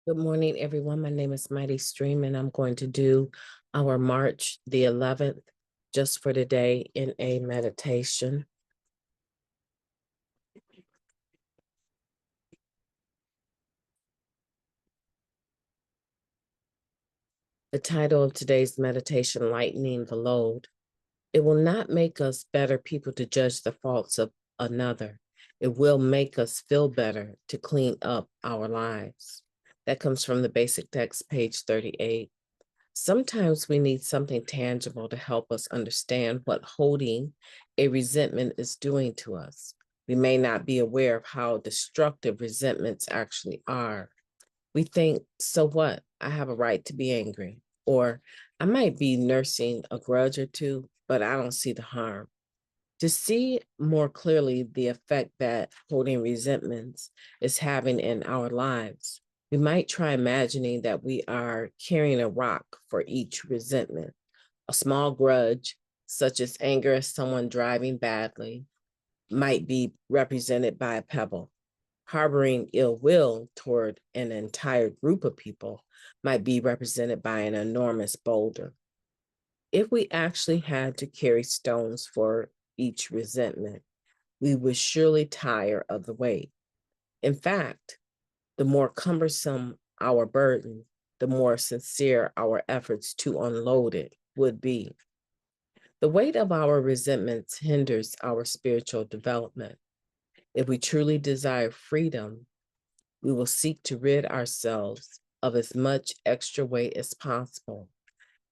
Good morning, everyone. My name is MightyStream, and I'm going to do our March the 11th just for today in a meditation. The title of today's meditation, Lightening the Load. It will not make us better people to judge the faults of another. It will make us feel better to clean up our lives. That comes from the basic text, page 38. Sometimes we need something tangible to help us understand what holding a resentment is doing to us. We may not be aware of how destructive resentments actually are. We think, so what? I have a right to be angry. Or I might be nursing a grudge or two, but I don't see the harm. To see more clearly the effect that holding resentments is having in our lives, we might try imagining that we are carrying a rock for each resentment. A small grudge, such as anger at someone driving badly, might be represented by a pebble. Harboring ill will toward an entire group of people might be represented by an enormous boulder. If we actually had to carry stones for each resentment, we would surely tire of the weight. In fact, the more cumbersome our burden, the more sincere our efforts to unload it would be. The weight of our resentments hinders our spiritual development. If we truly desire freedom, we will seek to rid ourselves of as much extra weight as possible.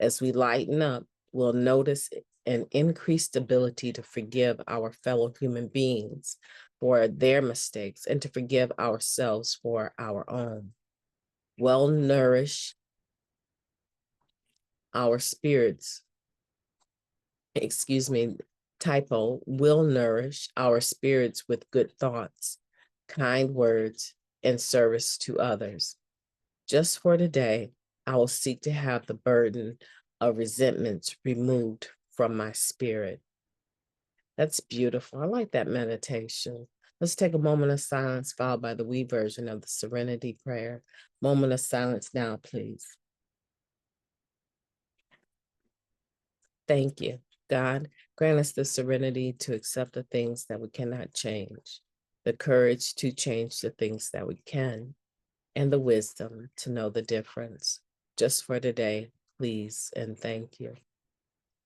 As we lighten up, we'll notice an increased ability to forgive our fellow human beings for their mistakes and to forgive ourselves for our own. Well nourish our spirits, typo, will nourish our spirits with good thoughts, kind words, and service to others. Just for today, I will seek to have the burden of resentments removed from my spirit. That's beautiful. I like that meditation. Let's take a moment of silence, followed by the we version of the Serenity Prayer. Moment of silence now, please. Thank you. God, grant us the serenity to accept the things that we cannot change, the courage to change the things that we can, and the wisdom to know the difference. Just for today, please and thank you.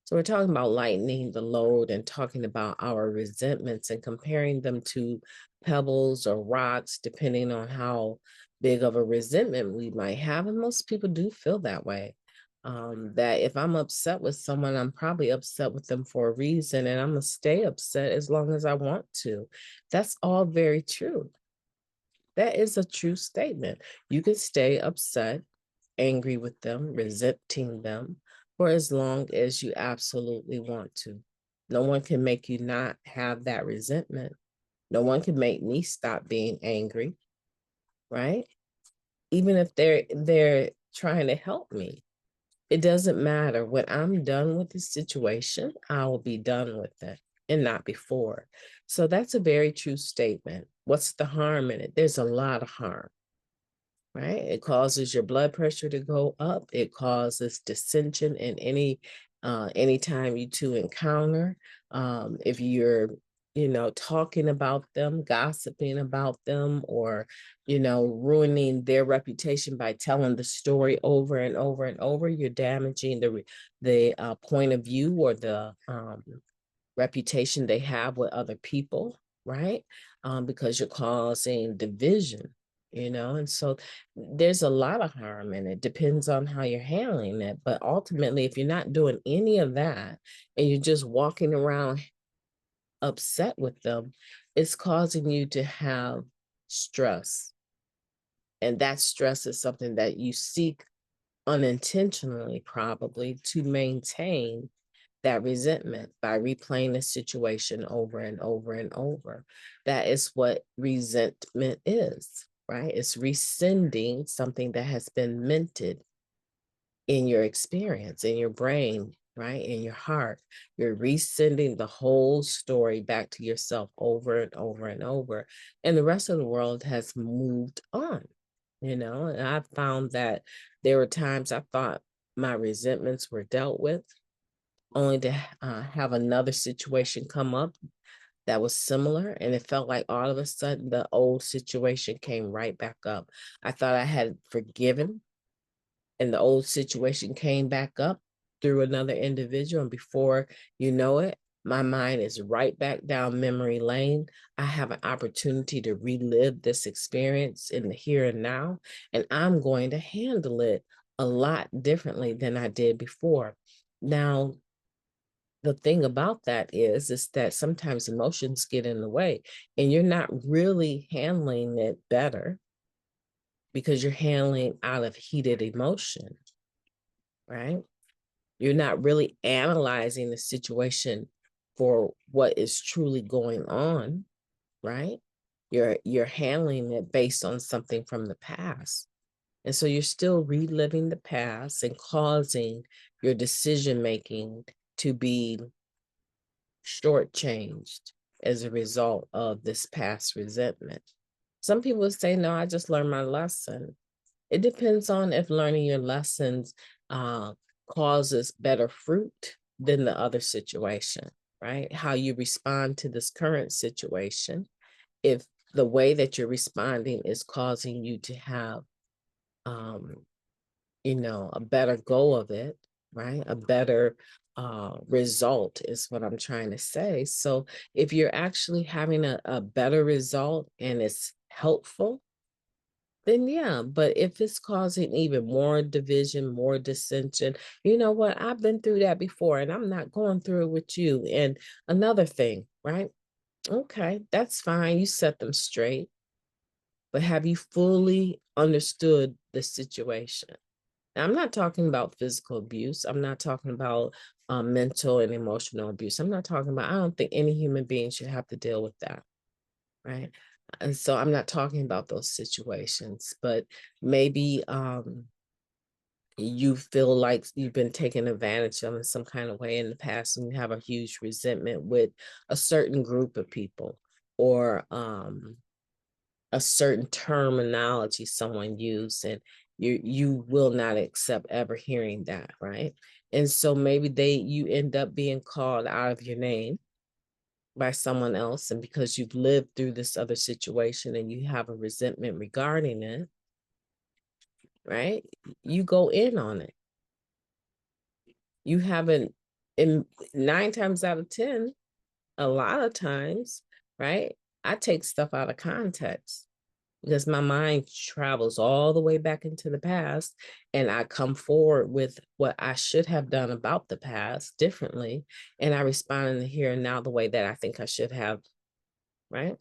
So we're talking about lightening the load and talking about our resentments and comparing them to pebbles or rocks, depending on how big of a resentment we might have. And most people do feel that way. That if I'm upset with someone, I'm probably upset with them for a reason, and I'm gonna stay upset as long as I want to. That's all very true. That is a true statement. You can stay upset, angry with them, resenting them for as long as you absolutely want to. No one can make you not have that resentment. No one can make me stop being angry, right? Even if they're trying to help me. It doesn't matter. When I'm done with the situation, I will be done with it and not before. So that's a very true statement. What's the harm in it? There's a lot of harm, right? It causes your blood pressure to go up. It causes dissension in anytime you two encounter. If you're talking about them, gossiping about them, or ruining their reputation by telling the story over and over and over, you're damaging the point of view or the reputation they have with other people, right? Because you're causing division, and so there's a lot of harm in it. Depends on how you're handling it. But ultimately, if you're not doing any of that and you're just walking around upset with them, it's causing you to have stress. And that stress is something that you seek unintentionally, probably, to maintain that resentment by replaying the situation over and over and over. That is what resentment is, right? It's rescinding something that has been minted in your experience, in your brain, right? In your heart. You're rescinding the whole story back to yourself over and over and over. And the rest of the world has moved on. And I found that there were times I thought my resentments were dealt with, only to have another situation come up that was similar, and it felt like all of a sudden the old situation came right back up. I thought I had forgiven, and the old situation came back up through another individual, and before you know it, my mind is right back down memory lane. I have an opportunity to relive this experience in the here and now, and I'm going to handle it a lot differently than I did before. Now, the thing about that is that sometimes emotions get in the way, and you're not really handling it better because you're handling out of heated emotion, right? You're not really analyzing the situation for what is truly going on, right? You're handling it based on something from the past. And so you're still reliving the past and causing your decision making to be shortchanged as a result of this past resentment. Some people say, no, I just learned my lesson. It depends on if learning your lessons uh, causes better fruit than the other situation, right? How you respond to this current situation. If the way that you're responding is causing you to have, a better go of it, right? A better result is what I'm trying to say. So if you're actually having a better result and it's helpful, then yeah. But if it's causing even more division, more dissension, you know what? I've been through that before, and I'm not going through it with you. And another thing, right? Okay, that's fine. You set them straight, but have you fully understood the situation? Now, I'm not talking about physical abuse. I'm not talking about mental and emotional abuse. I'm not talking about, I don't think any human being should have to deal with that, right? And so I'm not talking about those situations, but maybe you feel like you've been taken advantage of in some kind of way in the past, and you have a huge resentment with a certain group of people, or a certain terminology someone used, and you will not accept ever hearing that, right? And so maybe you end up being called out of your name by someone else, and because you've lived through this other situation and you have a resentment regarding it, right? You go in on it. You haven't, in 9 times out of 10, a lot of times, right? I take stuff out of context because my mind travels all the way back into the past, and I come forward with what I should have done about the past differently, and I respond in the here and now the way that I think I should have, right?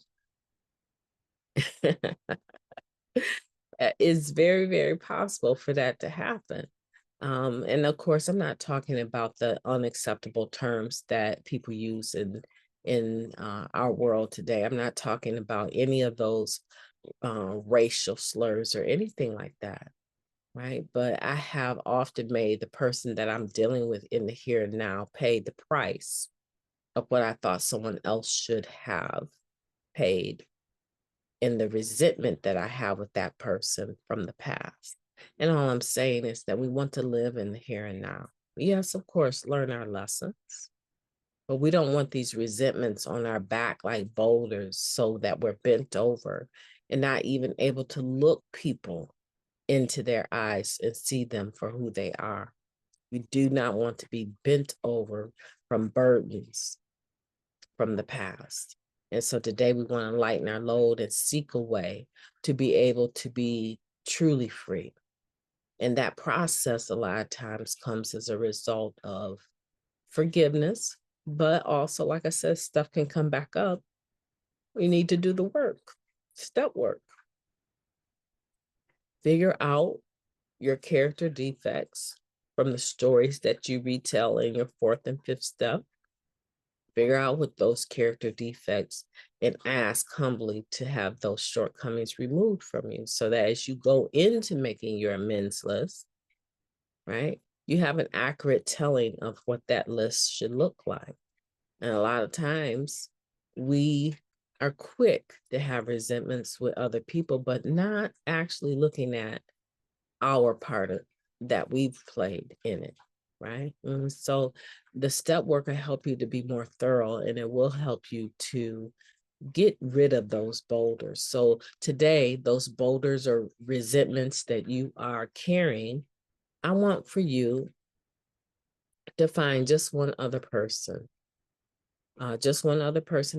It's very, very possible for that to happen. And of course, I'm not talking about the unacceptable terms that people use in our world today. I'm not talking about any of those racial slurs or anything like that, right? But I have often made the person that I'm dealing with in the here and now pay the price of what I thought someone else should have paid, in the resentment that I have with that person from the past. And all I'm saying is that we want to live in the here and now. Yes, of course, learn our lessons, but we don't want these resentments on our back like boulders so that we're bent over and not even able to look people into their eyes and see them for who they are. We do not want to be bent over from burdens from the past. And so today we want to lighten our load and seek a way to be able to be truly free. And that process a lot of times comes as a result of forgiveness, but also, like I said, stuff can come back up. We need to do the work, step work. Figure out your character defects from the stories that you retell in your fourth and fifth step. Figure out what those character defects and ask humbly to have those shortcomings removed from you, so that as you go into making your amends list, right, you have an accurate telling of what that list should look like. And a lot of times we are quick to have resentments with other people, but not actually looking at our part of that we've played in it, right? And so the step work will help you to be more thorough, and it will help you to get rid of those boulders. So today, those boulders or resentments that you are carrying, I want for you to find just one other person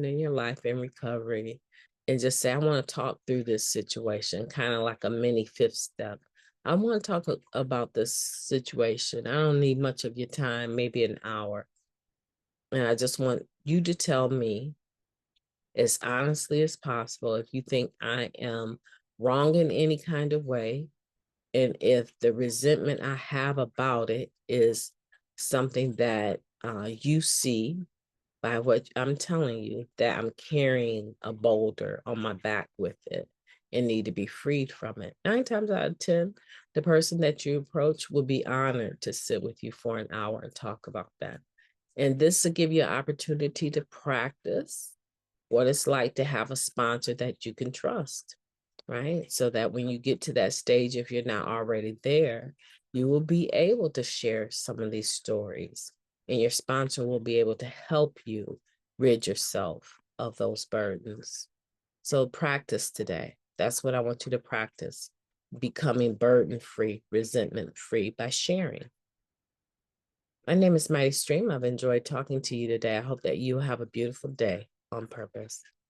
in your life in recovery, and just say, I want to talk through this situation, kind of like a mini fifth step. I want to talk about this situation. I don't need much of your time, maybe an hour. And I just want you to tell me as honestly as possible if you think I am wrong in any kind of way, and if the resentment I have about it is something that you see by what I'm telling you, that I'm carrying a boulder on my back with it and need to be freed from it. 9 times out of 10, the person that you approach will be honored to sit with you for an hour and talk about that. And this will give you an opportunity to practice what it's like to have a sponsor that you can trust, right? So that when you get to that stage, if you're not already there, you will be able to share some of these stories, and your sponsor will be able to help you rid yourself of those burdens. So practice today. That's what I want you to practice: becoming burden-free, resentment-free by sharing. My name is Mighty Stream. I've enjoyed talking to you today. I hope that you have a beautiful day on purpose.